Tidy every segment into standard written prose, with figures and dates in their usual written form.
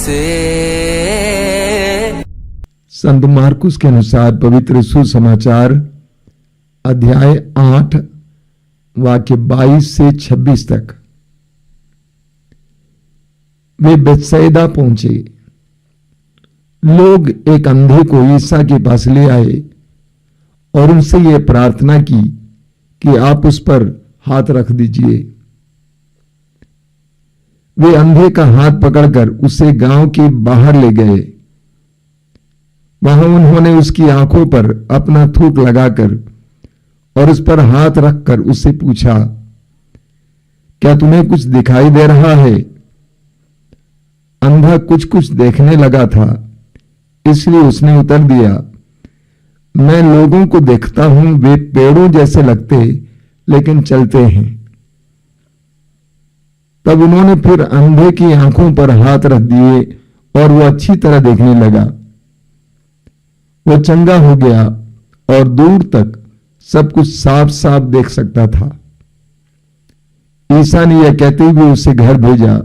से। संत मार्कुस के अनुसार पवित्र सुसमाचार अध्याय 8 वाक्य 22 से 26 तक। वे बेतसैदा पहुंचे। लोग एक अंधे को ईसा के पास ले आए और उनसे यह प्रार्थना की कि आप उस पर हाथ रख दीजिए। वे अंधे का हाथ पकड़कर उसे गांव के बाहर ले गए। वहां उन्होंने उसकी आंखों पर अपना थूक लगाकर और उस पर हाथ रखकर उससे पूछा, क्या तुम्हें कुछ दिखाई दे रहा है? अंधा कुछ कुछ देखने लगा था, इसलिए उसने उत्तर दिया, मैं लोगों को देखता हूं, वे पेड़ों जैसे लगते लेकिन चलते हैं। तब उन्होंने फिर अंधे की आंखों पर हाथ रख दिए और वो अच्छी तरह देखने लगा। वो चंगा हो गया और दूर तक सब कुछ साफ साफ देख सकता था। ईसा ने यह कहते हुए उसे घर भेजा,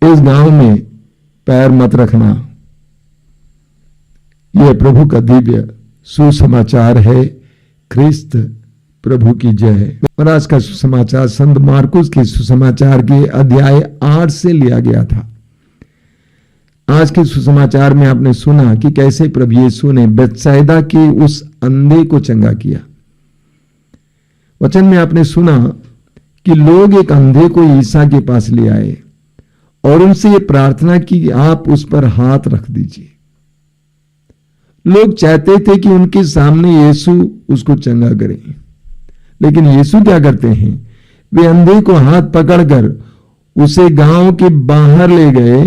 इस गांव में पैर मत रखना। यह प्रभु का दिव्य सुसमाचार है। ख्रिस्त प्रभु की जय। और आज का सुसमाचार संत मार्कुस के सुसमाचार के अध्याय 8 से लिया गया था। आज के सुसमाचार में आपने सुना कि कैसे प्रभु यीशु ने बेतसैदा के उस अंधे को चंगा किया। वचन में आपने सुना कि लोग एक अंधे को ईसा के पास ले आए और उनसे ये प्रार्थना की कि आप उस पर हाथ रख दीजिए। लोग चाहते थे कि उनके सामने यीशु उसको चंगा करे, लेकिन यीशु क्या करते हैं? वे अंधे को हाथ पकड़कर उसे गांव के बाहर ले गए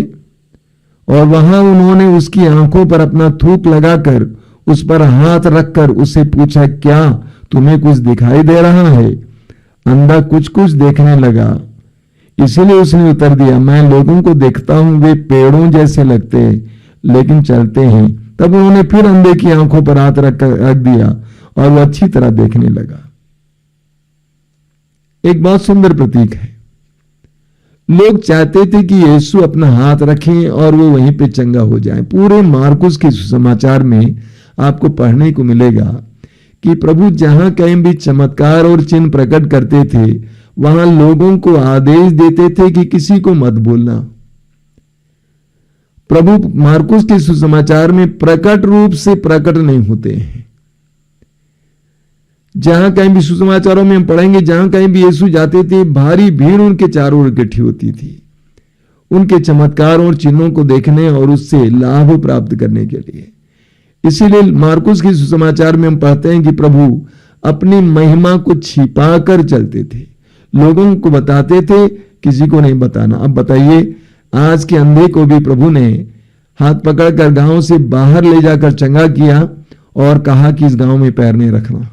और वहां उन्होंने उसकी आंखों पर अपना थूक लगाकर उस पर हाथ रखकर उससे पूछा, क्या तुम्हें कुछ दिखाई दे रहा है? अंधा कुछ कुछ देखने लगा, इसलिए उसने उत्तर दिया, मैं लोगों को देखता हूं, वे पेड़ों जैसे लगते लेकिन चलते हैं। तब उन्होंने फिर अंधे की आंखों पर हाथ रख दिया और वह अच्छी तरह देखने लगा। एक बहुत सुंदर प्रतीक है। लोग चाहते थे कि यीशु अपना हाथ रखें और वो वहीं पे चंगा हो जाए। पूरे मार्कुस के सुसमाचार में आपको पढ़ने को मिलेगा कि प्रभु जहां कहीं भी चमत्कार और चिन्ह प्रकट करते थे, वहां लोगों को आदेश देते थे कि किसी को मत बोलना। प्रभु मार्कुस के सुसमाचार में प्रकट रूप से प्रकट नहीं होते हैं। जहां कहीं भी सुसमाचारों में हम पढ़ेंगे, जहां कहीं भी यीशु जाते थे, भारी भीड़ उनके चारों ओर इकट्ठी होती थी, उनके चमत्कार और चिन्हों को देखने और उससे लाभ प्राप्त करने के लिए। इसीलिए मार्कुस के सुसमाचार में हम पढ़ते हैं कि प्रभु अपनी महिमा को छिपा कर चलते थे, लोगों को बताते थे, किसी को नहीं बताना। अब बताइए, आज के अंधे को भी प्रभु ने हाथ पकड़कर गांव से बाहर ले जाकर चंगा किया और कहा कि इस गांव में पैर नहीं रखना।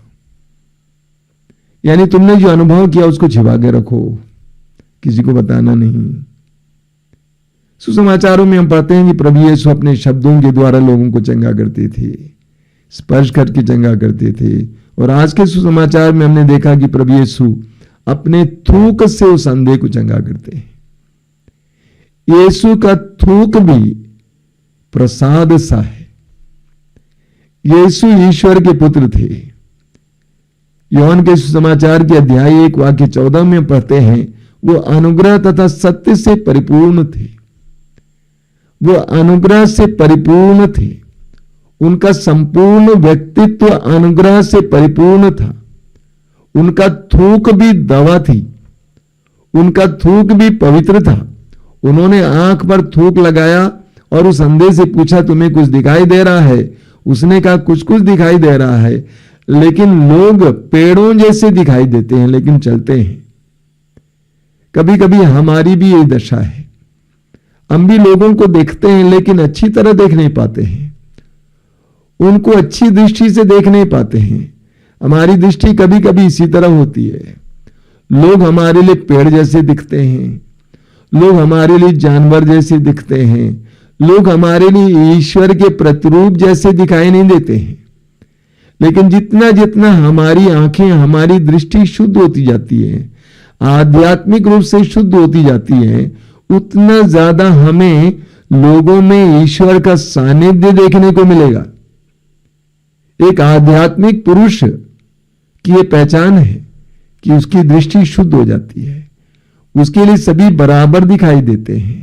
यानी तुमने जो अनुभव किया उसको छिपा के रखो, किसी को बताना नहीं। सुसमाचारों में हम पढ़ते हैं कि प्रभु यीशु अपने शब्दों के द्वारा लोगों को चंगा करते थे, स्पर्श करके चंगा करते थे। और आज के सुसमाचार में हमने देखा कि प्रभु यीशु अपने थूक से उस अंधे को चंगा करते हैं। यीशु का थूक भी प्रसाद सा है। यीशु ईश्वर के पुत्र थे। योहन के सुसमाचार के अध्याय 1 वाक्य 14 में पढ़ते हैं, वो अनुग्रह तथा सत्य से परिपूर्ण थे। वो अनुग्रह से परिपूर्ण थे। उनका संपूर्ण व्यक्तित्व अनुग्रह से परिपूर्ण था। उनका थूक भी दवा थी, उनका थूक भी पवित्र था। उन्होंने आंख पर थूक लगाया और उस अंधे से पूछा, तुम्हें कुछ दिखाई दे रहा है? उसने कहा, कुछ कुछ दिखाई दे रहा है, लेकिन लोग पेड़ों जैसे दिखाई देते हैं लेकिन चलते हैं। कभी कभी हमारी भी ये दशा है। हम भी लोगों को देखते हैं लेकिन अच्छी तरह देख नहीं पाते हैं, उनको अच्छी दृष्टि से देख नहीं पाते हैं। हमारी दृष्टि कभी कभी इसी तरह होती है। लोग हमारे लिए पेड़ जैसे दिखते हैं, लोग हमारे लिए जानवर जैसे दिखते हैं, लोग हमारे लिए ईश्वर के प्रतिरूप जैसे दिखाई नहीं देते हैं। लेकिन जितना जितना हमारी आंखें, हमारी दृष्टि शुद्ध होती जाती है, आध्यात्मिक रूप से शुद्ध होती जाती है, उतना ज्यादा हमें लोगों में ईश्वर का सानिध्य देखने को मिलेगा। एक आध्यात्मिक पुरुष की यह पहचान है कि उसकी दृष्टि शुद्ध हो जाती है। उसके लिए सभी बराबर दिखाई देते हैं।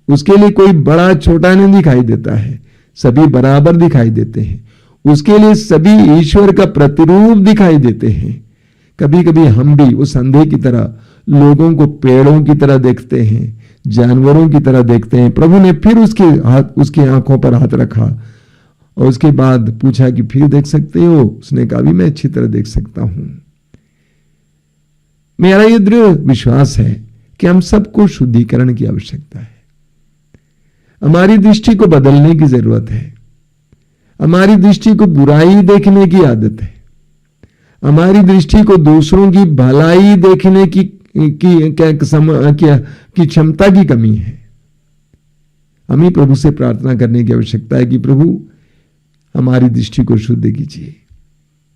उसके लिए कोई बड़ा छोटा नहीं दिखाई देता है, सभी बराबर दिखाई देते हैं। उसके लिए सभी ईश्वर का प्रतिरूप दिखाई देते हैं। कभी कभी हम भी उस अंधे की तरह लोगों को पेड़ों की तरह देखते हैं, जानवरों की तरह देखते हैं। प्रभु ने फिर उसकी आंखों पर हाथ रखा और उसके बाद पूछा कि फिर देख सकते हो? उसने कहा भी मैं अच्छी तरह देख सकता हूं। मेरा यह दृढ़ विश्वास है कि हम सबको शुद्धिकरण की आवश्यकता है। हमारी दृष्टि को बदलने की जरूरत है। हमारी दृष्टि को बुराई देखने की आदत है। हमारी दृष्टि को दूसरों की भलाई देखने की क्षमता की कमी है। हमें प्रभु से प्रार्थना करने की आवश्यकता है कि प्रभु हमारी दृष्टि को शुद्ध कीजिए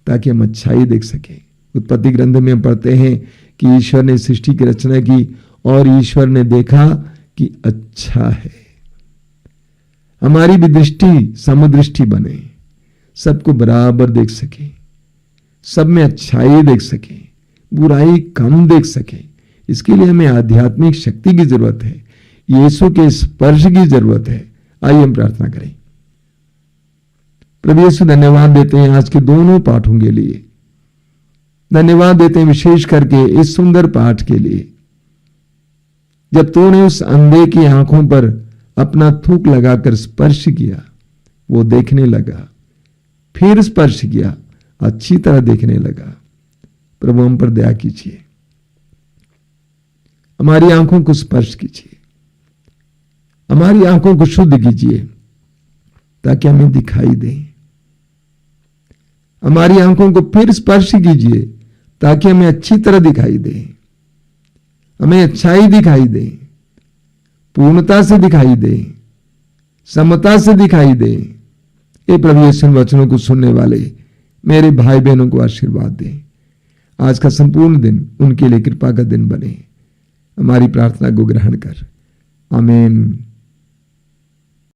ताकि हम अच्छाई देख सकें। उत्पत्ति ग्रंथ में हम पढ़ते हैं कि ईश्वर ने सृष्टि की रचना की और ईश्वर ने देखा कि अच्छा है। हमारी भी दृष्टि समदृष्टि बने, सबको बराबर देख सके, सब में अच्छाई देख सके, बुराई कम देख सके। इसके लिए हमें आध्यात्मिक शक्ति की जरूरत है, यीशु के स्पर्श की जरूरत है। आइए हम प्रार्थना करें। प्रभु यीशु, धन्यवाद देते हैं आज के दोनों पाठों के लिए। धन्यवाद देते हैं विशेष करके इस सुंदर पाठ के लिए, जब तूने उस अंधे की आंखों पर अपना थूक लगाकर स्पर्श किया, वो देखने लगा, फिर स्पर्श किया, अच्छी तरह देखने लगा। प्रभु हम पर दया कीजिए, हमारी आंखों को स्पर्श कीजिए, हमारी आंखों को शुद्ध कीजिए ताकि हमें दिखाई दे। हमारी आंखों को फिर स्पर्श कीजिए ताकि हमें अच्छी तरह दिखाई दे, हमें अच्छाई दिखाई दे, पूर्णता से दिखाई दे, समता से दिखाई दे। ये प्रभु यीशु वचनों को सुनने वाले मेरे भाई बहनों को आशीर्वाद दे। आज का संपूर्ण दिन उनके लिए कृपा का दिन बने। हमारी प्रार्थना को ग्रहण कर। आमीन।